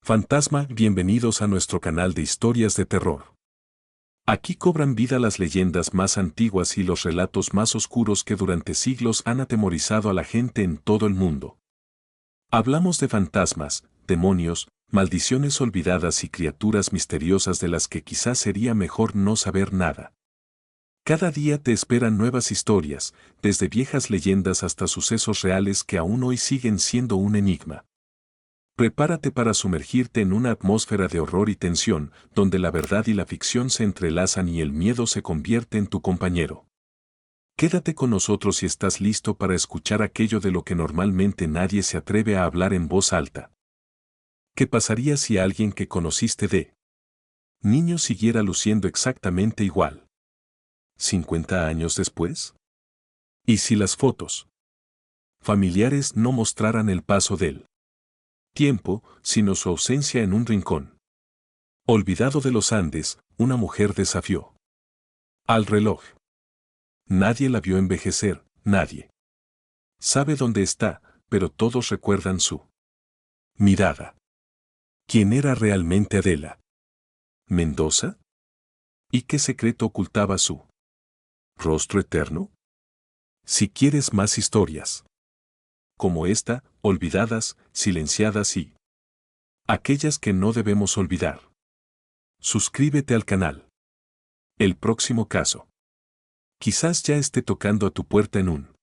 Fantasma, bienvenidos a nuestro canal de historias de terror. Aquí cobran vida las leyendas más antiguas y los relatos más oscuros que durante siglos han atemorizado a la gente en todo el mundo. Hablamos de fantasmas, demonios, maldiciones olvidadas y criaturas misteriosas de las que quizás sería mejor no saber nada. Cada día te esperan nuevas historias, desde viejas leyendas hasta sucesos reales que aún hoy siguen siendo un enigma. Prepárate para sumergirte en una atmósfera de horror y tensión, donde la verdad y la ficción se entrelazan y el miedo se convierte en tu compañero. Quédate con nosotros si estás listo para escuchar aquello de lo que normalmente nadie se atreve a hablar en voz alta. ¿Qué pasaría si alguien que conociste de niño siguiera luciendo exactamente igual? ¿50 años después? ¿Y si las fotos familiares no mostraran el paso del tiempo, sino su ausencia en un rincón? Olvidado de los Andes, una mujer desafió al reloj. Nadie la vio envejecer, nadie sabe dónde está, pero todos recuerdan su mirada. ¿Quién era realmente Adela Mendoza? ¿Y qué secreto ocultaba su rostro eterno? Si quieres más historias como esta, olvidadas, silenciadas y aquellas que no debemos olvidar, suscríbete al canal. El próximo caso quizás ya esté tocando a tu puerta en un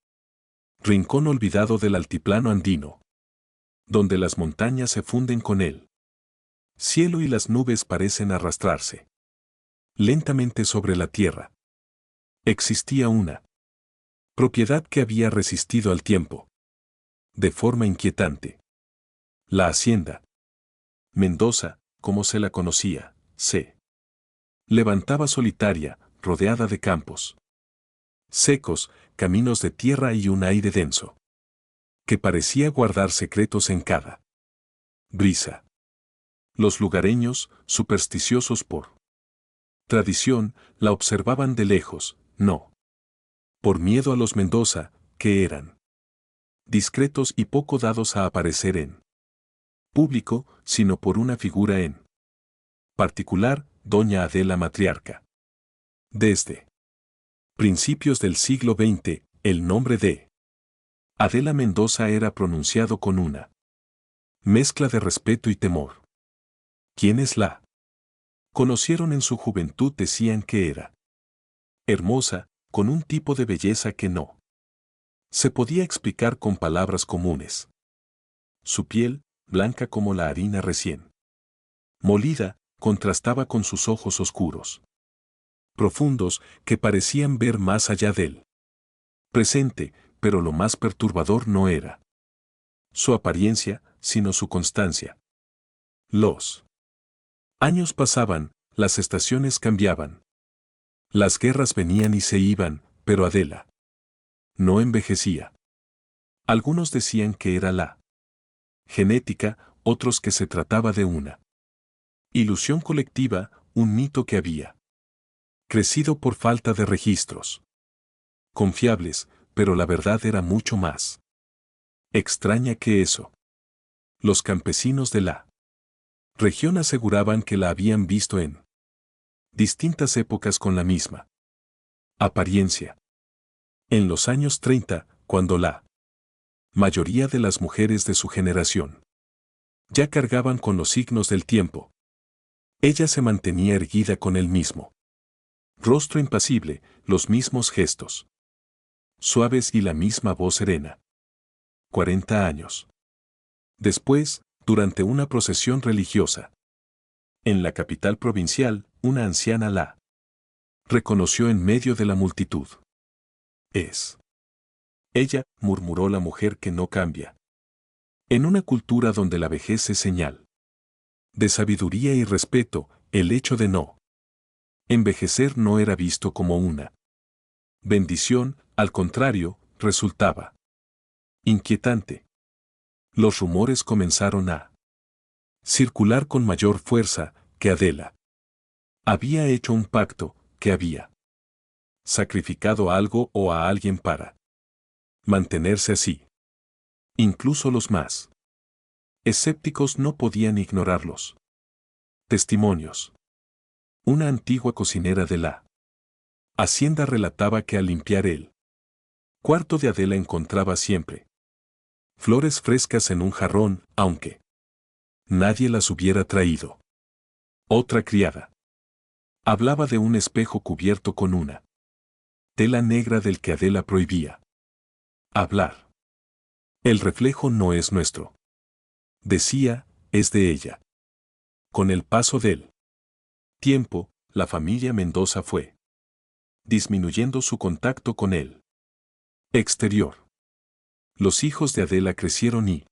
rincón olvidado del altiplano andino, donde las montañas se funden con el cielo y las nubes parecen arrastrarse lentamente sobre la tierra. Existía una propiedad que había resistido al tiempo de forma inquietante. La hacienda Mendoza, como se la conocía, se levantaba solitaria, rodeada de campos secos, caminos de tierra y un aire denso, que parecía guardar secretos en cada brisa. Los lugareños, supersticiosos por tradición, la observaban de lejos, no por miedo a los Mendoza, que eran discretos y poco dados a aparecer en público, sino por una figura en particular, doña Adela Matriarca. Desde principios del siglo XX, el nombre de Adela Mendoza era pronunciado con una mezcla de respeto y temor. Quienes la conocieron en su juventud decían que era hermosa, con un tipo de belleza que no se podía explicar con palabras comunes. Su piel, blanca como la harina recién molida, contrastaba con sus ojos oscuros, profundos, que parecían ver más allá del presente, pero lo más perturbador no era su apariencia, sino su constancia. Los años pasaban, las estaciones cambiaban. Las guerras venían y se iban, pero Adela no envejecía. Algunos decían que era la genética, otros que se trataba de una ilusión colectiva, un mito que había crecido por falta de registros confiables, pero la verdad era mucho más extraña que eso. Los campesinos de la región aseguraban que la habían visto en distintas épocas con la misma apariencia. En los años 30, cuando la mayoría de las mujeres de su generación ya cargaban con los signos del tiempo, ella se mantenía erguida con el mismo rostro impasible, los mismos gestos suaves y la misma voz serena. 40 años después, durante una procesión religiosa en la capital provincial, una anciana la reconoció en medio de la multitud. Es ella, murmuró la mujer que no cambia. En una cultura donde la vejez es señal de sabiduría y respeto, el hecho de no envejecer no era visto como una bendición, al contrario, resultaba inquietante. Los rumores comenzaron a circular con mayor fuerza, que Adela había hecho un pacto, que había sacrificado algo o a alguien para mantenerse así. Incluso los más Escépticos no podían ignorarlos. Testimonios. Una antigua cocinera de la hacienda relataba que al limpiar el cuarto de Adela encontraba siempre flores frescas en un jarrón, aunque nadie las hubiera traído. Otra criada hablaba de un espejo cubierto con una tela negra del que Adela prohibía hablar. El reflejo no es nuestro, decía, es de ella. Con el paso del tiempo, la familia Mendoza fue disminuyendo su contacto con el exterior. Los hijos de Adela crecieron y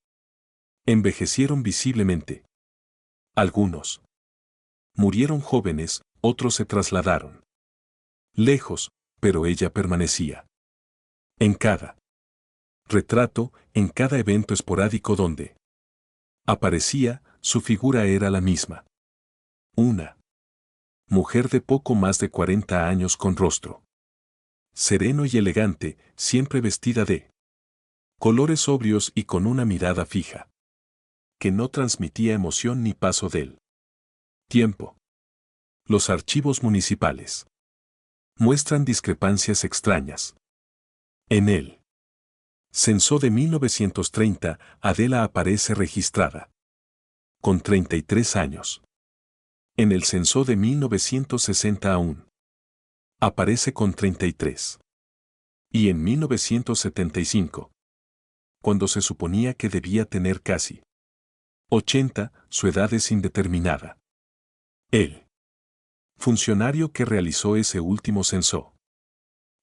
envejecieron visiblemente. Algunos murieron jóvenes, otros se trasladaron lejos, pero ella permanecía. En cada retrato, en cada evento esporádico donde aparecía, su figura era la misma. Una mujer de poco más de 40 años con rostro sereno y elegante, siempre vestida de colores sobrios y con una mirada fija, que no transmitía emoción ni paso del tiempo. Los archivos municipales muestran discrepancias extrañas. En el censo de 1930, Adela aparece registrada con 33 años. En el censo de 1960 aún aparece con 33. Y en 1975, cuando se suponía que debía tener casi 80, su edad es indeterminada. El funcionario que realizó ese último censo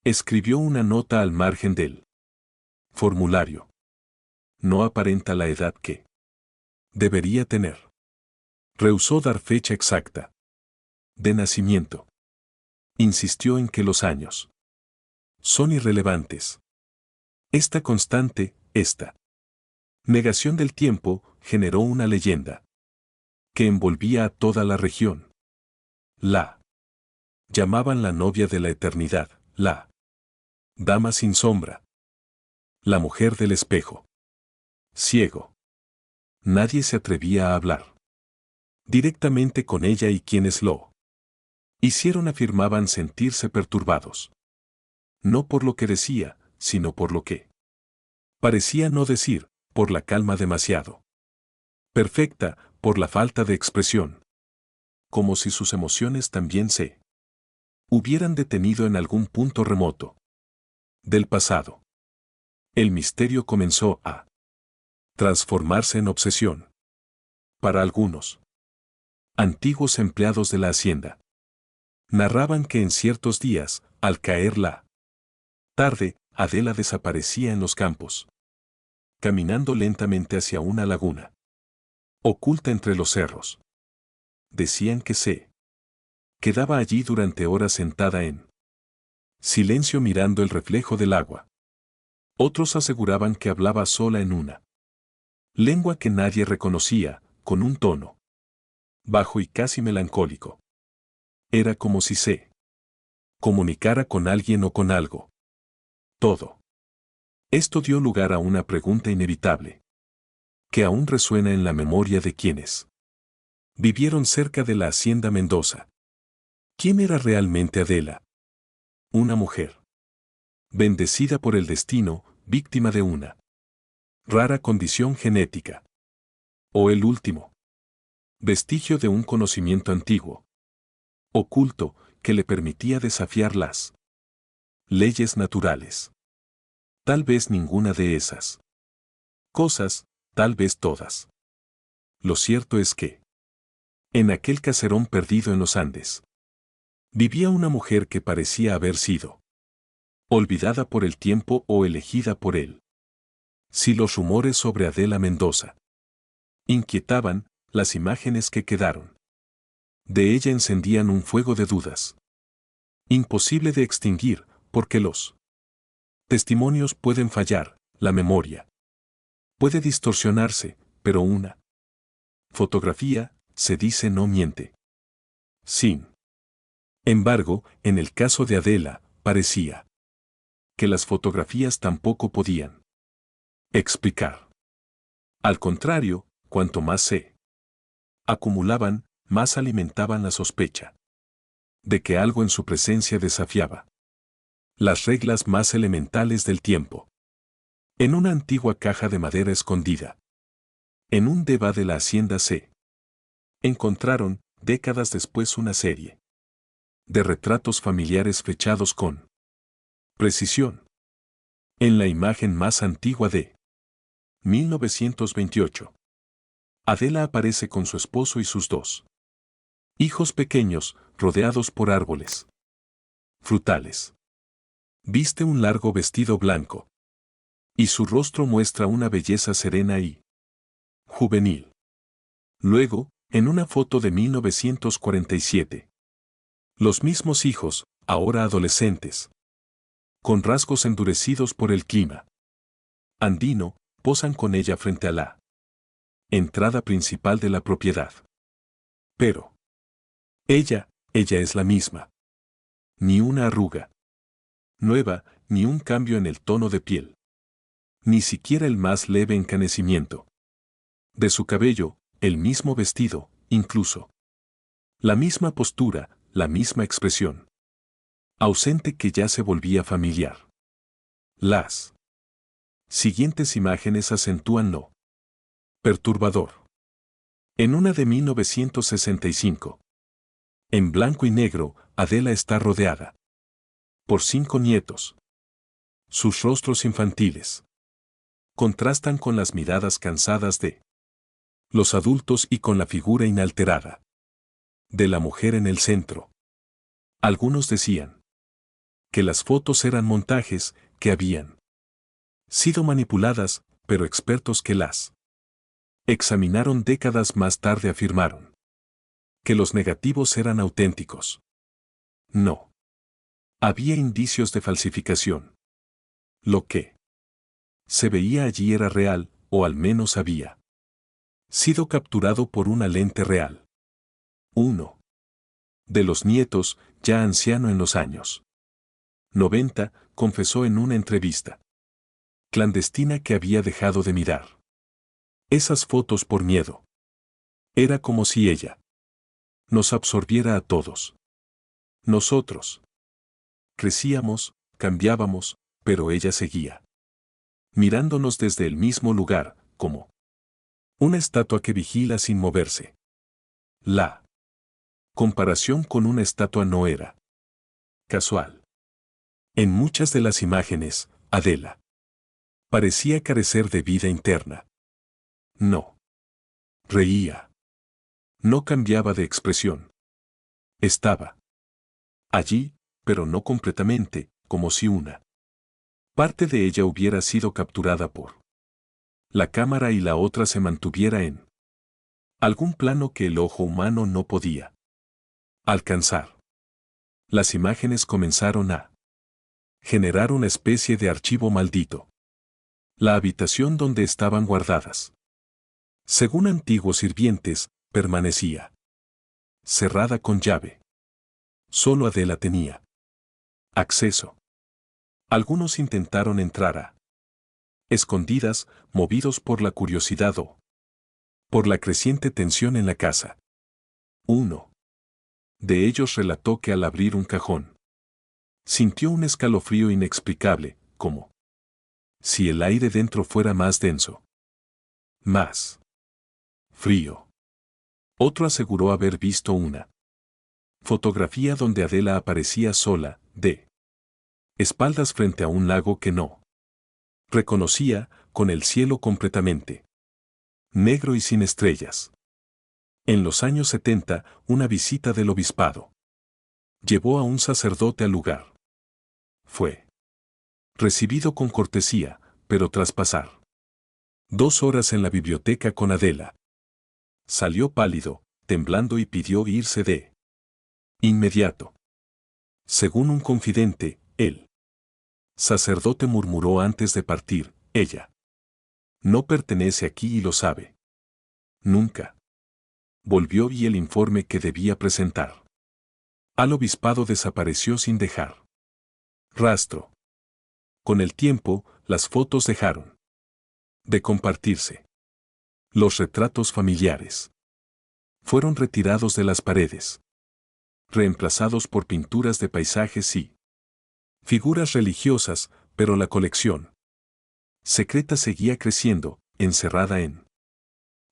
escribió una nota al margen del formulario. No aparenta la edad que debería tener. Rehusó dar fecha exacta de nacimiento. Insistió en que los años son irrelevantes. Esta constante, esta negación del tiempo, generó una leyenda que envolvía a toda la región. La llamaban la novia de la eternidad, la dama sin sombra, la mujer del espejo. Ciego. Nadie se atrevía a hablar directamente con ella y quienes lo hicieron afirmaban sentirse perturbados. No por lo que decía, sino por lo que parecía no decir, por la calma demasiado perfecta, por la falta de expresión. Como si sus emociones también se hubieran detenido en algún punto remoto del pasado. El misterio comenzó a transformarse en obsesión. Para algunos antiguos empleados de la hacienda, narraban que en ciertos días, al caer la tarde, Adela desaparecía en los campos, caminando lentamente hacia una laguna oculta entre los cerros. Decían que se quedaba allí durante horas sentada en silencio mirando el reflejo del agua. Otros aseguraban que hablaba sola en una lengua que nadie reconocía, con un tono bajo y casi melancólico. Era como si se comunicara con alguien o con algo. Todo esto dio lugar a una pregunta inevitable, que aún resuena en la memoria de quienes vivieron cerca de la hacienda Mendoza. ¿Quién era realmente Adela? Una mujer bendecida por el destino, víctima de una rara condición genética. O el último vestigio de un conocimiento antiguo, oculto, que le permitía desafiar las leyes naturales. Tal vez ninguna de esas cosas, tal vez todas. Lo cierto es que, en aquel caserón perdido en los Andes, vivía una mujer que parecía haber sido olvidada por el tiempo o elegida por él. Si los rumores sobre Adela Mendoza inquietaban, las imágenes que quedaron de ella encendían un fuego de dudas. Imposible de extinguir, porque los testimonios pueden fallar, la memoria puede distorsionarse, pero una fotografía, se dice, no miente. Sin embargo, en el caso de Adela, parecía que las fotografías tampoco podían explicar. Al contrario, cuanto más se acumulaban, más alimentaban la sospecha de que algo en su presencia desafiaba las reglas más elementales del tiempo. En una antigua caja de madera escondida, en un deva de la hacienda se encontraron, décadas después, una serie de retratos familiares fechados con precisión. En la imagen más antigua de 1928, Adela aparece con su esposo y sus dos hijos pequeños, rodeados por árboles frutales. Viste un largo vestido blanco, y su rostro muestra una belleza serena y juvenil. Luego, en una foto de 1947, los mismos hijos, ahora adolescentes, con rasgos endurecidos por el clima andino, posan con ella frente a la entrada principal de la propiedad. Pero ella es la misma. Ni una arruga nueva, ni un cambio en el tono de piel. Ni siquiera el más leve encanecimiento de su cabello, el mismo vestido, incluso la misma postura, la misma expresión ausente que ya se volvía familiar. Las siguientes imágenes acentúan lo perturbador. En una de 1965, en blanco y negro, Adela está rodeada por 5 nietos. Sus rostros infantiles contrastan con las miradas cansadas de los adultos y con la figura inalterada de la mujer en el centro. Algunos decían que las fotos eran montajes, que habían sido manipuladas, pero expertos que las examinaron décadas más tarde afirmaron que los negativos eran auténticos. No había indicios de falsificación. Lo que se veía allí era real, o al menos había sido capturado por una lente real. Uno de los nietos, ya anciano en los años 90, confesó en una entrevista clandestina que había dejado de mirar esas fotos por miedo. Era como si ella nos absorbiera a todos. Nosotros crecíamos, cambiábamos, pero ella seguía mirándonos desde el mismo lugar, como una estatua que vigila sin moverse. La comparación con una estatua no era casual. En muchas de las imágenes, Adela parecía carecer de vida interna. No reía. No cambiaba de expresión. Estaba allí, pero no completamente, como si una parte de ella hubiera sido capturada por la cámara y la otra se mantuviera en algún plano que el ojo humano no podía alcanzar. Las imágenes comenzaron a generar una especie de archivo maldito. La habitación donde estaban guardadas, según antiguos sirvientes, permanecía cerrada con llave. Solo Adela tenía acceso. Algunos intentaron entrar a escondidas, movidos por la curiosidad o por la creciente tensión en la casa. Uno de ellos relató que al abrir un cajón, sintió un escalofrío inexplicable, como si el aire dentro fuera más denso, más frío. Otro aseguró haber visto una fotografía donde Adela aparecía sola, de espaldas frente a un lago que no reconocía, con el cielo completamente negro y sin estrellas. En los años 70, una visita del obispado llevó a un sacerdote al lugar. Fue recibido con cortesía, pero tras pasar 2 horas en la biblioteca con Adela, salió pálido, temblando y pidió irse de inmediato. Según un confidente, el sacerdote murmuró antes de partir: ella no pertenece aquí y lo sabe. Nunca volvió y el informe que debía presentar al obispado desapareció sin dejar rastro. Con el tiempo, las fotos dejaron de compartirse. Los retratos familiares fueron retirados de las paredes, reemplazados por pinturas de paisajes y figuras religiosas, pero la colección secreta seguía creciendo, encerrada en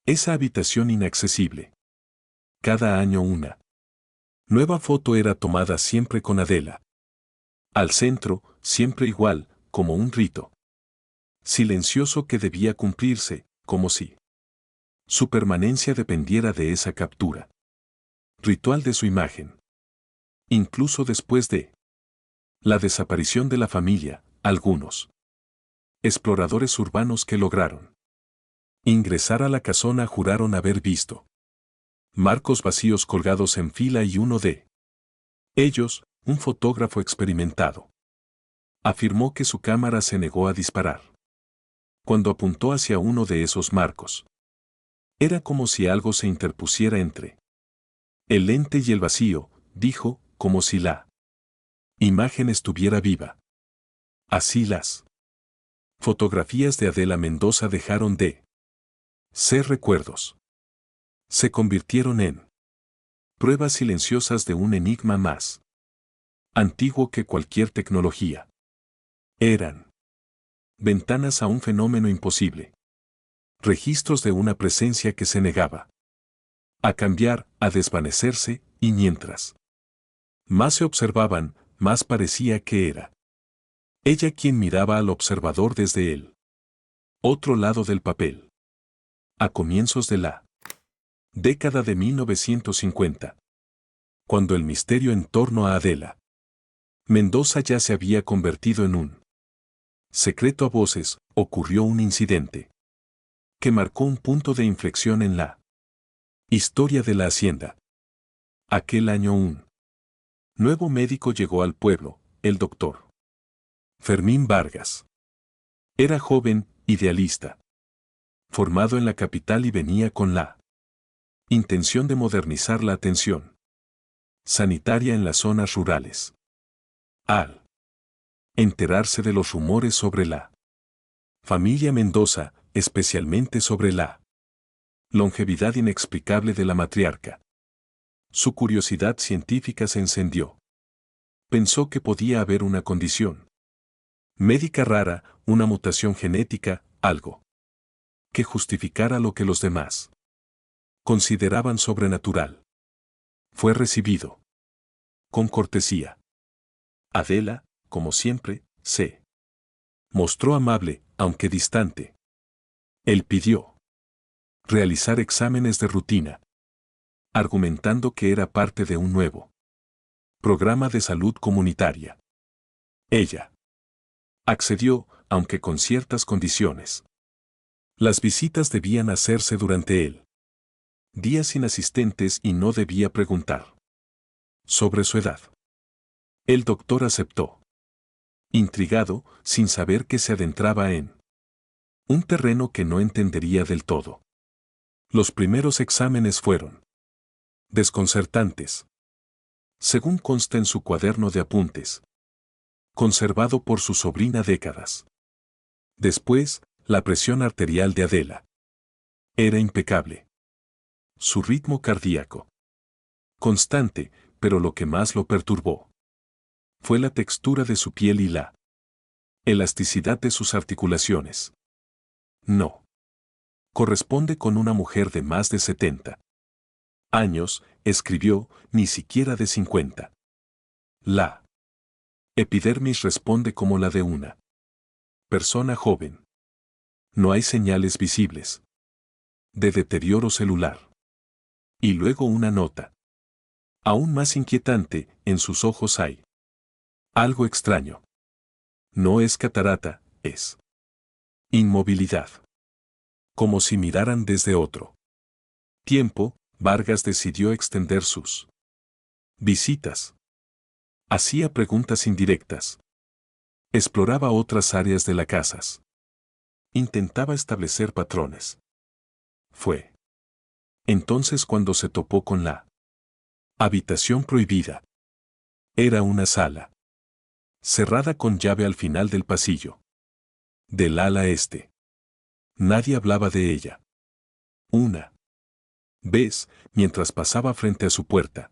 esa habitación inaccesible. Cada año una nueva foto era tomada, siempre con Adela al centro, siempre igual, como un rito silencioso que debía cumplirse, como si su permanencia dependiera de esa captura ritual de su imagen. Incluso después de la desaparición de la familia, algunos exploradores urbanos que lograron ingresar a la casona juraron haber visto marcos vacíos colgados en fila, y uno de ellos, un fotógrafo experimentado, afirmó que su cámara se negó a disparar cuando apuntó hacia uno de esos marcos. Era como si algo se interpusiera entre el lente y el vacío, dijo, como si la imagen estuviera viva. Así las fotografías de Adela Mendoza dejaron de ser recuerdos. Se convirtieron en pruebas silenciosas de un enigma más antiguo que cualquier tecnología. Eran ventanas a un fenómeno imposible. Registros de una presencia que se negaba a cambiar, a desvanecerse, y mientras más se observaban, más parecía que era ella quien miraba al observador desde el otro lado del papel. A comienzos de la década de 1950, cuando el misterio en torno a Adela Mendoza ya se había convertido en un secreto a voces, ocurrió un incidente que marcó un punto de inflexión en la historia de la hacienda. Aquel año un nuevo médico llegó al pueblo, el doctor Fermín Vargas. Era joven, idealista, formado en la capital, y venía con la intención de modernizar la atención sanitaria en las zonas rurales. Al enterarse de los rumores sobre la familia Mendoza, especialmente sobre la longevidad inexplicable de la matriarca, su curiosidad científica se encendió. Pensó que podía haber una condición médica rara, una mutación genética, algo que justificara lo que los demás consideraban sobrenatural. Fue recibido con cortesía. Adela, como siempre, se mostró amable, aunque distante. Él pidió realizar exámenes de rutina, argumentando que era parte de un nuevo programa de salud comunitaria. Ella accedió, aunque con ciertas condiciones. Las visitas debían hacerse durante el día sin asistentes y no debía preguntar sobre su edad. El doctor aceptó, intrigado, sin saber que se adentraba en un terreno que no entendería del todo. Los primeros exámenes fueron desconcertantes, según consta en su cuaderno de apuntes, conservado por su sobrina décadas. Después, la presión arterial de Adela era impecable. Su ritmo cardíaco constante, pero lo que más lo perturbó fue la textura de su piel y la elasticidad de sus articulaciones. No corresponde con una mujer de más de 70 años, escribió, ni siquiera de 50. La epidermis responde como la de una persona joven. No hay señales visibles de deterioro celular. Y luego una nota aún más inquietante: en sus ojos hay algo extraño. No es catarata, es inmovilidad. Como si miraran desde otro tiempo. Vargas decidió extender sus visitas. Hacía preguntas indirectas. Exploraba otras áreas de la casa. Intentaba establecer patrones. Fue entonces cuando se topó con la habitación prohibida. Era una sala cerrada con llave al final del pasillo. Del ala este. Nadie hablaba de ella. Una vez, mientras pasaba frente a su puerta,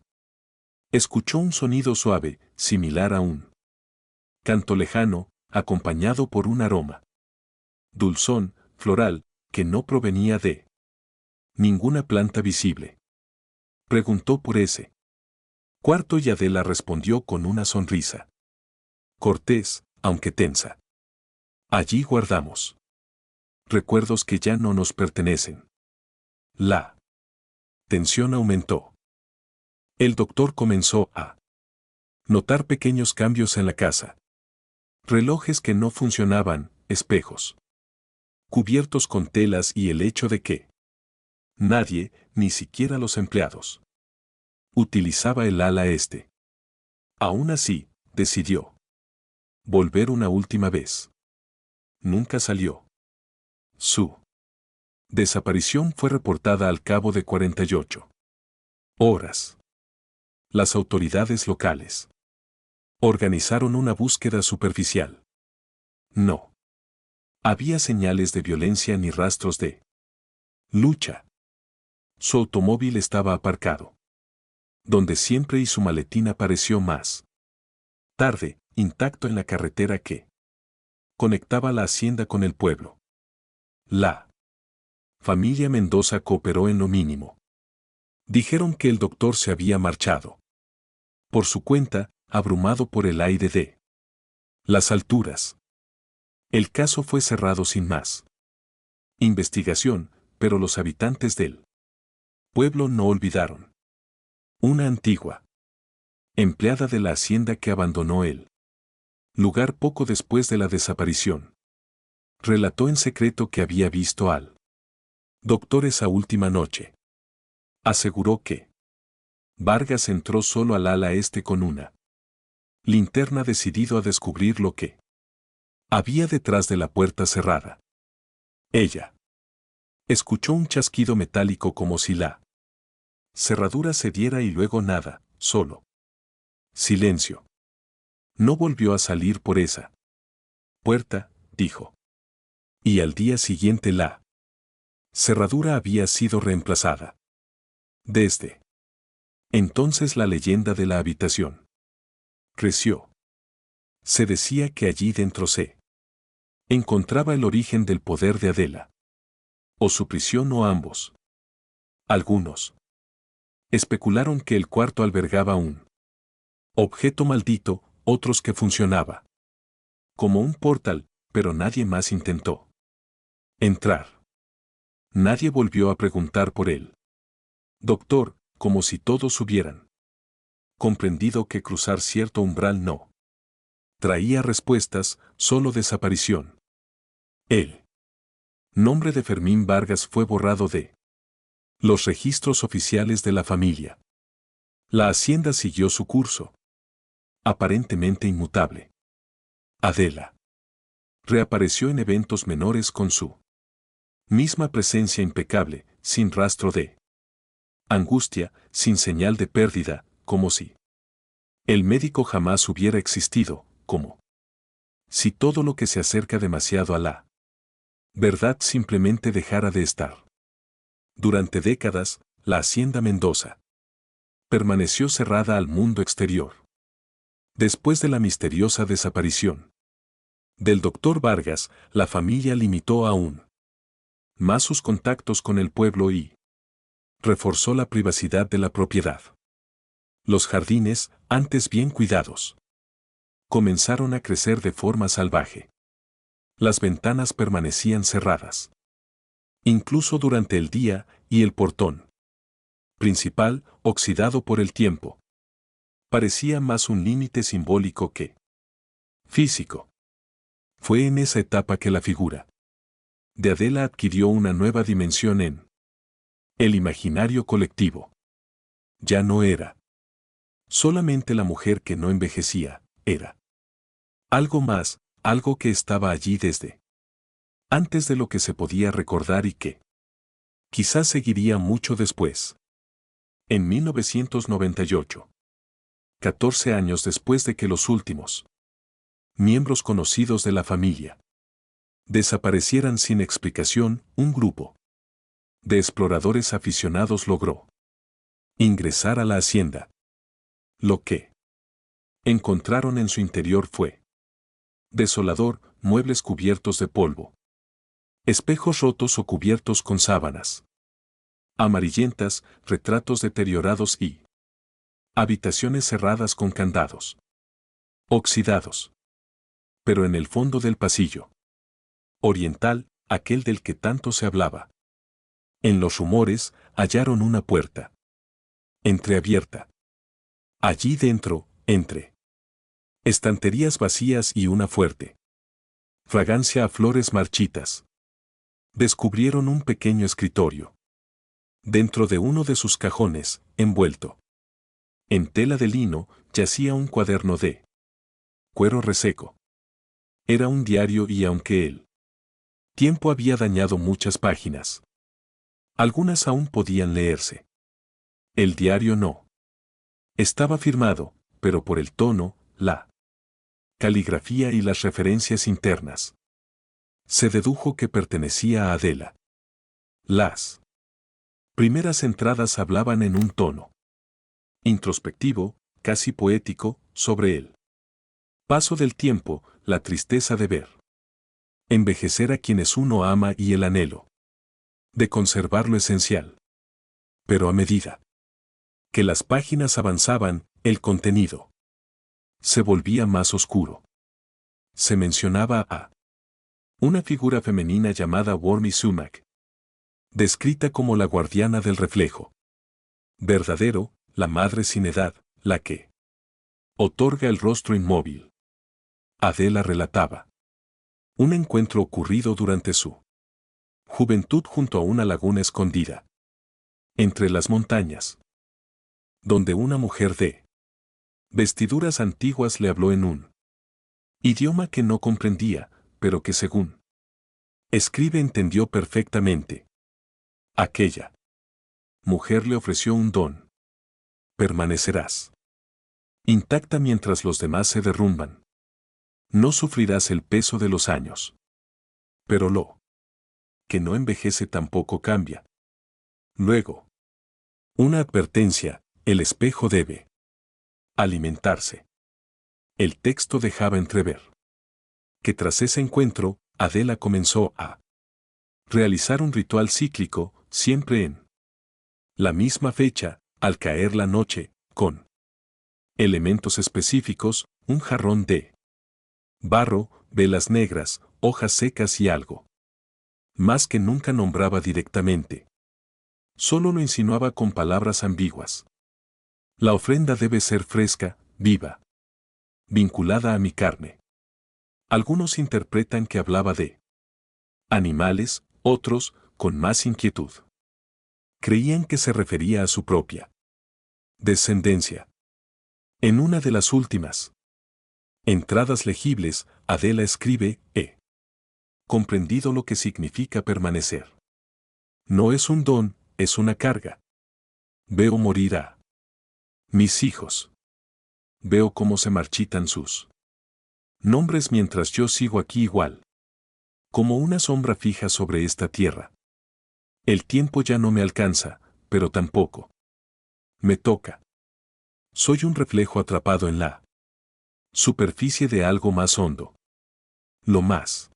escuchó un sonido suave, similar a un canto lejano, acompañado por un aroma dulzón, floral, que no provenía de ninguna planta visible. Preguntó por ese cuarto y Adela respondió con una sonrisa cortés, aunque tensa. Allí guardamos recuerdos que ya no nos pertenecen. La tensión aumentó. El doctor comenzó a notar pequeños cambios en la casa. Relojes que no funcionaban, espejos cubiertos con telas y el hecho de que nadie, ni siquiera los empleados, utilizaba el ala este. Aún así, decidió volver una última vez. Nunca salió. Su desaparición fue reportada al cabo de 48 horas. Las autoridades locales organizaron una búsqueda superficial. No había señales de violencia ni rastros de lucha. Su automóvil estaba aparcado donde siempre y su maletín apareció más tarde, intacto en la carretera que conectaba la hacienda con el pueblo. La familia Mendoza cooperó en lo mínimo. Dijeron que el doctor se había marchado por su cuenta, abrumado por el aire de las alturas. El caso fue cerrado sin más investigación, pero los habitantes del pueblo no olvidaron. Una antigua empleada de la hacienda que abandonó el lugar poco después de la desaparición relató en secreto que había visto al doctor esa última noche. Aseguró que Vargas entró solo al ala este con una linterna, decidido a descubrir lo que había detrás de la puerta cerrada. Ella escuchó un chasquido metálico como si la cerradura cediera y luego nada, solo silencio. No volvió a salir por esa puerta, dijo. Y al día siguiente la cerradura había sido reemplazada. Desde entonces la leyenda de la habitación creció. Se decía que allí dentro se encontraba el origen del poder de Adela. O su prisión o ambos. Algunos especularon que el cuarto albergaba un objeto maldito, otros que funcionaba como un portal, pero nadie más intentó entrar. Nadie volvió a preguntar por él. Doctor, como si todos hubieran comprendido que cruzar cierto umbral no traía respuestas, solo desaparición. El nombre de Fermín Vargas fue borrado de los registros oficiales de la familia. La hacienda siguió su curso, aparentemente inmutable. Adela reapareció en eventos menores con su misma presencia impecable, sin rastro de angustia, sin señal de pérdida, como si el médico jamás hubiera existido, como si todo lo que se acerca demasiado a la verdad simplemente dejara de estar. Durante décadas, la hacienda Mendoza permaneció cerrada al mundo exterior. Después de la misteriosa desaparición del doctor Vargas, la familia limitó aún más sus contactos con el pueblo y reforzó la privacidad de la propiedad. Los jardines, antes bien cuidados, comenzaron a crecer de forma salvaje. Las ventanas permanecían cerradas, incluso durante el día, y el portón principal, oxidado por el tiempo, parecía más un límite simbólico que físico. Fue en esa etapa que la figura de Adela adquirió una nueva dimensión en el imaginario colectivo. Ya no era solamente la mujer que no envejecía, era algo más, algo que estaba allí desde antes de lo que se podía recordar y que quizás seguiría mucho después. En 1998, 14 años después de que los últimos miembros conocidos de la familia desaparecieran sin explicación, un grupo de exploradores aficionados logró ingresar a la hacienda. Lo que encontraron en su interior fue desolador: muebles cubiertos de polvo, espejos rotos o cubiertos con sábanas amarillentas, retratos deteriorados y habitaciones cerradas con candados oxidados. Pero en el fondo del pasillo oriental, aquel del que tanto se hablaba, en los rumores, hallaron una puerta entreabierta. Allí dentro, entre estanterías vacías y una fuerte fragancia a flores marchitas, descubrieron un pequeño escritorio. Dentro de uno de sus cajones, envuelto en tela de lino, yacía un cuaderno de cuero reseco. Era un diario y aunque el tiempo había dañado muchas páginas, algunas aún podían leerse. El diario no estaba firmado, pero por el tono, la caligrafía y las referencias internas, se dedujo que pertenecía a Adela. Las primeras entradas hablaban en un tono introspectivo, casi poético, sobre el paso del tiempo, la tristeza de ver envejecer a quienes uno ama y el anhelo de conservar lo esencial. Pero a medida que las páginas avanzaban, el contenido se volvía más oscuro. Se mencionaba a una figura femenina llamada Wormy Sumac, descrita como la guardiana del reflejo verdadero, la madre sin edad, la que otorga el rostro inmóvil. Adela relataba un encuentro ocurrido durante su juventud junto a una laguna escondida entre las montañas, donde una mujer de vestiduras antiguas le habló en un idioma que no comprendía, pero que según escribe entendió perfectamente. Aquella mujer le ofreció un don: permanecerás intacta mientras los demás se derrumban. No sufrirás el peso de los años. Pero lo que no envejece tampoco cambia. Luego, una advertencia: el espejo debe alimentarse. El texto dejaba entrever que tras ese encuentro, Adela comenzó a realizar un ritual cíclico, siempre en la misma fecha, al caer la noche, con elementos específicos: un jarrón de barro, velas negras, hojas secas y algo más que nunca nombraba directamente. Solo lo insinuaba con palabras ambiguas. La ofrenda debe ser fresca, viva, vinculada a mi carne. Algunos interpretan que hablaba de animales, otros, con más inquietud, creían que se refería a su propia descendencia. En una de las últimas entradas legibles, Adela escribe: he comprendido lo que significa permanecer. No es un don, es una carga. Veo morir a mis hijos. Veo cómo se marchitan sus nombres mientras yo sigo aquí igual, como una sombra fija sobre esta tierra. El tiempo ya no me alcanza, pero tampoco me toca. Soy un reflejo atrapado en la superficie de algo más hondo. Lo más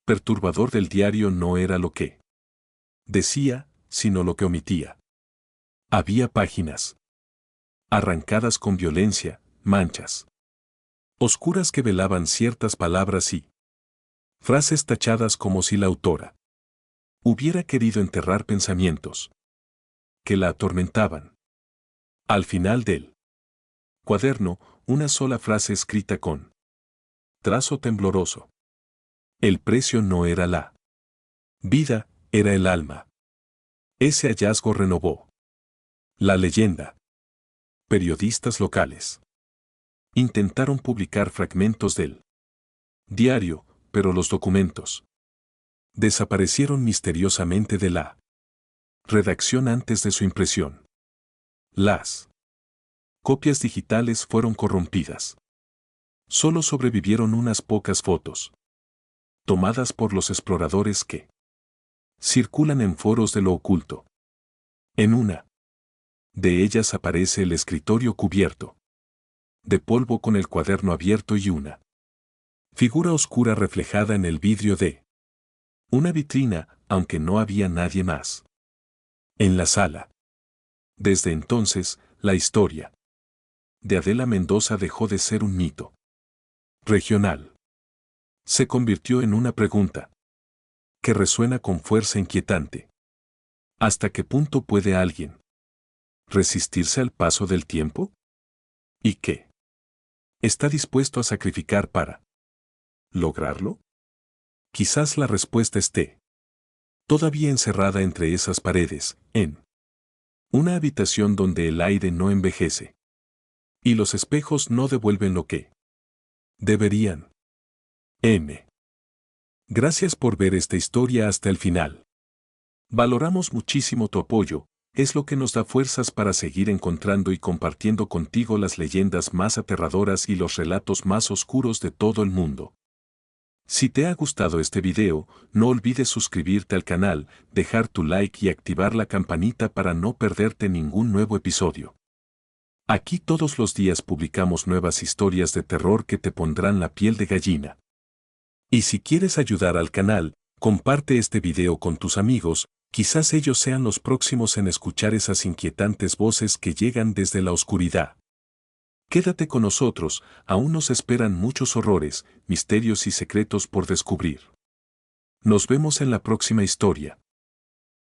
perturbador del diario no era lo que decía, sino lo que omitía. Había páginas arrancadas con violencia, manchas oscuras que velaban ciertas palabras y frases tachadas como si la autora hubiera querido enterrar pensamientos que la atormentaban. Al final del cuaderno, una sola frase escrita con trazo tembloroso: el precio no era la vida, era el alma. Ese hallazgo renovó la leyenda. Periodistas locales intentaron publicar fragmentos del diario, pero los documentos desaparecieron misteriosamente de la redacción antes de su impresión. Las copias digitales fueron corrompidas. Solo sobrevivieron unas pocas fotos, tomadas por los exploradores que circulan en foros de lo oculto. En una de ellas aparece el escritorio cubierto de polvo con el cuaderno abierto y una figura oscura reflejada en el vidrio de una vitrina, aunque no había nadie más en la sala. Desde entonces, la historia de Adela Mendoza dejó de ser un mito regional. Se convirtió en una pregunta que resuena con fuerza inquietante. ¿Hasta qué punto puede alguien resistirse al paso del tiempo? ¿Y qué está dispuesto a sacrificar para lograrlo? Quizás la respuesta esté todavía encerrada entre esas paredes, en una habitación donde el aire no envejece y los espejos no devuelven lo que deberían. Gracias por ver esta historia hasta el final. Valoramos muchísimo tu apoyo, es lo que nos da fuerzas para seguir encontrando y compartiendo contigo las leyendas más aterradoras y los relatos más oscuros de todo el mundo. Si te ha gustado este video, no olvides suscribirte al canal, dejar tu like y activar la campanita para no perderte ningún nuevo episodio. Aquí todos los días publicamos nuevas historias de terror que te pondrán la piel de gallina. Y si quieres ayudar al canal, comparte este video con tus amigos, quizás ellos sean los próximos en escuchar esas inquietantes voces que llegan desde la oscuridad. Quédate con nosotros, aún nos esperan muchos horrores, misterios y secretos por descubrir. Nos vemos en la próxima historia.